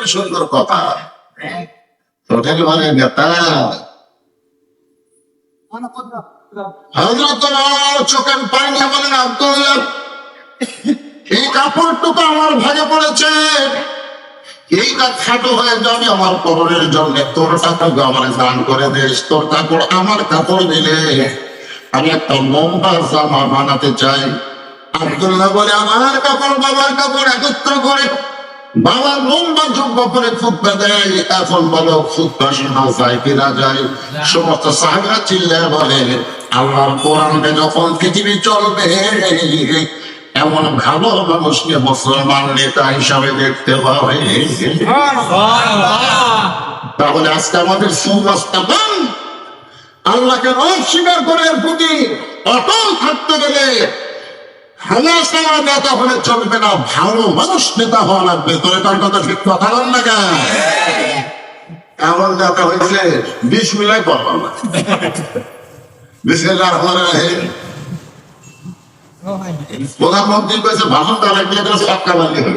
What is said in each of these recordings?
সুন্দর সুন্দর কথা, ওটাকে বলে নেতা। হযরত চোখের পানি বলেন, আব্দুল্লাহ এই কাপড়টুকু আমার ভাগে পড়েছে, এইটা খাটো হয়ে যাবে আমার কবরের জন্য, তোর কাপড় আমার দান করে দিস। তোর কাপড় আমার কাপড় দিলে আমি একটা লম্বা জামা বানাতে চাই। আব্দুল্লাহ বলে, আমার কাপড় বাবার কাপড় একত্র করে বাবার লম্বা যোগ্য করে খুতবা দেয়। এখন বলো খুতবা শোনা যায় কিনা যায়? সমস্ত সাহাবীরা চিল্লায় বলে, আল্লাহর কোরআনে যখন পৃথিবী চলবে এমন ভালো মানুষকে মুসলমান নেতা হিসাবে দেখতে পাবে। তাহলে আজকে আমাদের সুমস্তাবান আল্লাহকে অস্বীকার করে প্রতি অটল থাকতে গেলে হামেশা নেতা হলে চলবে না, ভালো মানুষ নেতা হওয়া লাগবে। তোর তার কথা ঠিক কথা বল না কেন? এমন নেতা হয়েছে 20 মিলাই পারলাম না। বিসমিল্লাহির রহমানির রহিম। প্রধানমন্ত্রী কয়েছে ভাষণ দেওয়া লাগবে, সরকার লাগবে।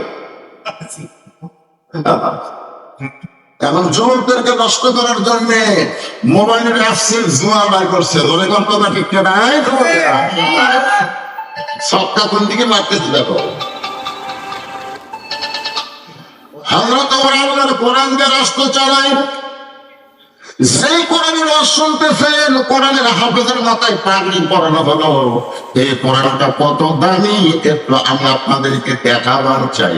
এখন যুবকদেরকে নষ্ট করার জন্য মোবাইলের অ্যাপসে জুয়া বাই করছে। ধরে কোন কথা ঠিক নাই, সবটা কোন দিকে মারতেছে দেখো। আমরা তো আল্লাহর কোরআন দিয়ে রাষ্ট্র চালাই, সেই কোরআনের রস শুনতেছেন, কোরআনের হাফেজের মাথায় পাগড়ি পরানো হলো। এই কোরআনটা কত দামি একটু আমি আপনাদেরকে দেখাবার চাই।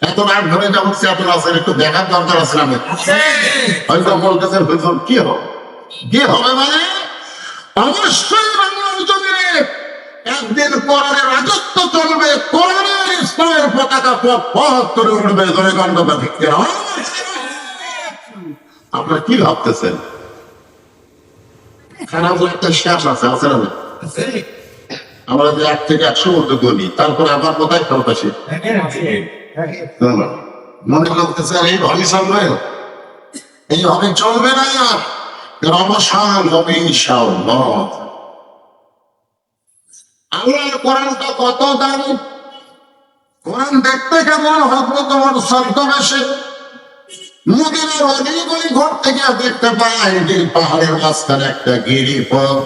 এত রাত ধরে যখন চেতন আছেন, একটু দেখার দরকার আছে। আমি হয়তো বলতেছেন হুজুর কি হবে, কি হবে মানে অবশ্যই বাংলার জমিনে একদিন কোরআনের রাজত্ব চলবে, কোরআনের ইসলামের পতাকা পথ করে উঠবে। ধরে গন্ধটা ঠিক কিনা? আপনারা কি ভাবতেছেন? খারাপ একটা শেষ আছে, আছে না? আমরা যে 1 থেকে 100 মধ্যে গণি, তারপরে আবার কোথায় ফেরত আসি? মনে করতেছে এইভাবে চলবে, এইভাবে চলবে না, অবসান হবে ইনশাআল্লাহ। আল্লাহর কোরআনটা কত দামি! কোরআন দেখতে কেমন? হযরত ওমর ছদ্মবেশে মদিনার অলিগলি ঘর থেকে দেখতে পায় যে পাহাড়ের মাঝখানে একটা গিরিপথ।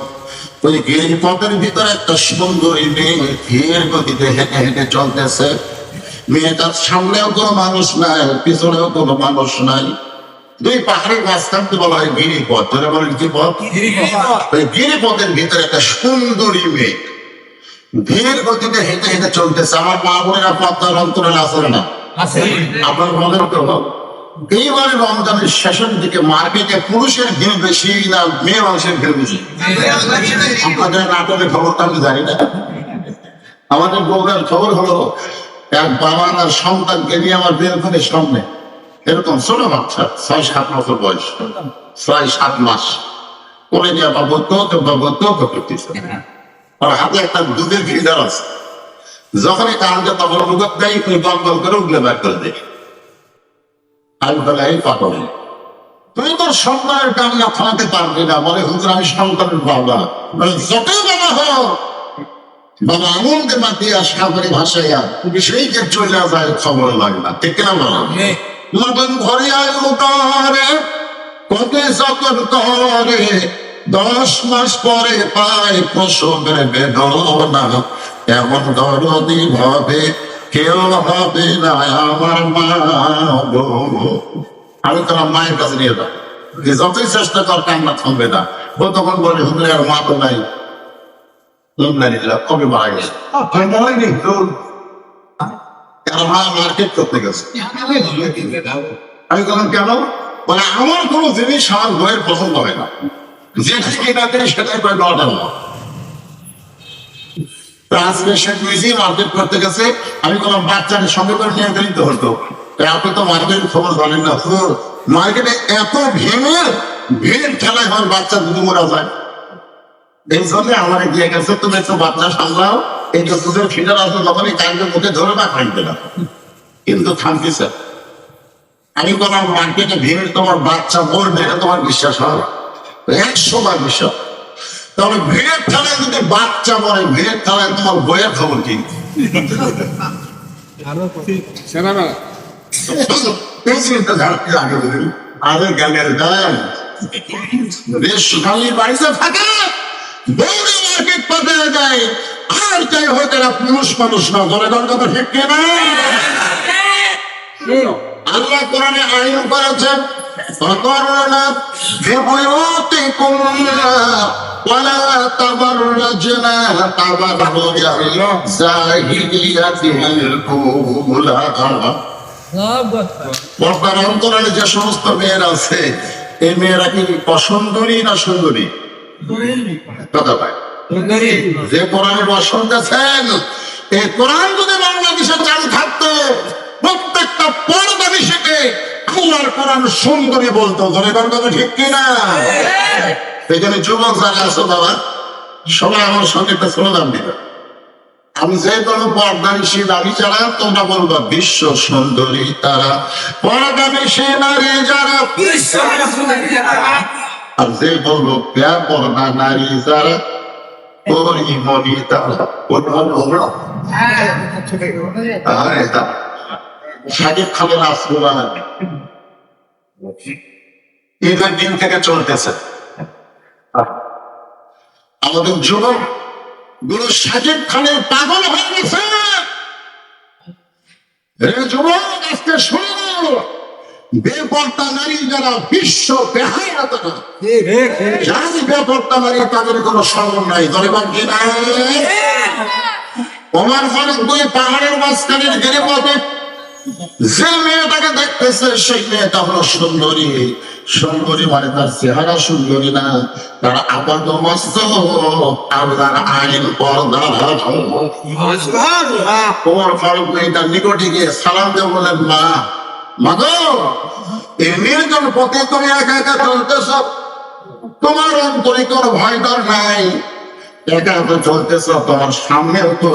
ওই গিরিপথের ভিতরে একটা সুন্দরী মেয়ে ধীর গতিতে হেঁটে হেঁটে চলতেছে। মেয়েটার সামনেও কোনো মানুষ নাই, পিছনেও কোনো মানুষ নাই। দুই পাহাড়ের মাঝখানকে বলা হয় গিরিপথ। যারা বলেন কি পথ? ওই গিরিপথের ভিতরে একটা সুন্দরী মেয়ে ধীর গতিতে হেঁটে হেঁটে চলতেছে। আমার মা বোনেরা পদ্মার অন্তরাল আছে না? আপনার মনে হতো এইবারে রমজানের শেষের দিকে মার্কেটে পুরুষের ভিড় বেশি না মেয়ে মানুষের ভিড় বেশি? আপনাদের নাটকের খবরটা আমি জানি না। আমাদের বউরার খবর হলো, এক বাবা আর সন্তানকে নিয়ে আমার বেলকনির সামনে এরকম ছোট বাচ্চা 6-7 বছর বয়স, 6-7 মাস করে নিয়ে বাবু তো করতেছে। আর হাতে একটা দুধের ফিল্টার আছে, যখনই কারণটা তখন মুখ দেয় দল দল করে উগলে বের করে দেয়। আমি বলে এই পাগল, তুই তোর সন্তানের কান্না থামাতে পারবি না। বলে হুজুর আমি সন্তানের বাবা। যতই বাবা হোক, বাবা আনন্দে মাতিয়া সাগরে ভাসাইয়া সেইকে চলে যায়, খবর লাগে না। ঠিক না বলো? নতুন ঘরে আয়ু করে কত যতন করে, 10 মাস পরে পায় প্রসবের বেদনা। এমন দরদি ভাবে কেউ হবে না আমার মা গো। আমি তোমার মায়ের কাছে নিয়ে যাবো, যতই চেষ্টা কর কান্না থামবে না। ও তখন বলে হুজুর আর মা তো নাই। কবে মারা গেছে? মা মার্কেট করতে গেছে। আমি তখন কেন? বলে আমার কোনো জিনিস আমার বইয়ের পছন্দ হয় না, যেটা কিনা দেয় সেটাই কয় অর্ডার না। আজকে সে নিজেই মার্কেট করতে গেছে। আমি কোনো বাচ্চাকে সঙ্গে করে নিয়ে দিতে হতো। আপনি তো মার্কেটের খবর জানেন না, মার্কেটে এত ভিড় খেলায় হয় বাচ্চা দুধু মরা যায়। এই জন্য আমার গিয়ে গেছে, তুমি একটু বাচ্চা সামলাও, এই যে দুধের ফিল্টার আসবে তখনই কাজের মুখে ধরে না খাইতে না। কিন্তু থামতেছে। আমি বললাম মার্কেটে ভিড় তোমার বাচ্চা মরবে, এটা তোমার বিশ্বাস হয়? 100 বার বিশ্বাস। তাহলে ভিড়ের ঠেলায় যদি বাচ্চা মরে, ভিড়ের ঠেলায় তোমার বইয়ের খবর কি? এই চিন্তা ঝাড়তে আগে বলেন আরে গানের গান বেশ খালি বাড়িতে থাকে দৌড়ে মার্কেট পাঠিয়ে দেয় আর যাই হয়তো এরা পুরুষ মানুষ না ধরে দল কথা ঠিক না আল্লাহ কোরআনে আইন করেছেন فقرنا ببيوتكم ولا تبرجنا تبرج الجاهلية الأولى পর্দার অন্তরালে যে সমস্ত মেয়েরা আছে এই মেয়েরা কি অসুন্দরী না সুন্দরী কথা পায় যে কোরআনের শুনতেছেন এই কোরআন যদি বাংলাদেশে চালু থাকতো প্রত্যেকটা পর্দা বিষয়কে আল্লাহর কোরআন সুন্দরী বলতো জনগণ কথা ঠিক কিনা এখানে যুবক যারা আছো বাবা সবাই আমার সঙ্গে একটা স্লোগান দিবে আমি যে কোনো পর্দা নিষেধ দাবি ছাড়া তোমরা বলবো বিশ্ব সুন্দরী তারা পর্দা নিষেধ নারী যারা আর যে বলবো পর্দা নারী যারা পরিমণি তারা সাকিব খানের আসবো ঈদের দিন থেকে চলতেছে আমাদের যুবক গুলো সাকিব খানের পাগল হয়ে গেছে যুবক আজকে শুনো বেপর্দা নারী যারা বিশ্ব বেহায়া তারা যারা বেপর্দা নারী তাদের কোনো স্মরণ নাই ধরেবার কি নাই ওমর ফারুক দুই পাহাড়ের মাঝখানের গেলে পথে যে মেয়েটাকে দেখতেছে সেই মেয়েটা হলো সুন্দরী সুন্দরী মানে তার চেহারা সুন্দরী না তার আপাত মস্ত আল্লাহর আইন পর্দা ওমর ফারুক মেয়েটার নিকটে গিয়ে সালাম দিয়ে বলেন মা মাগো এই নির্জন পথে তুমি একা একা চলতেছ তোমার অন্তরে কোনো ভয় ডর নাই একা একা চলতেছ তোমার সামনেও তো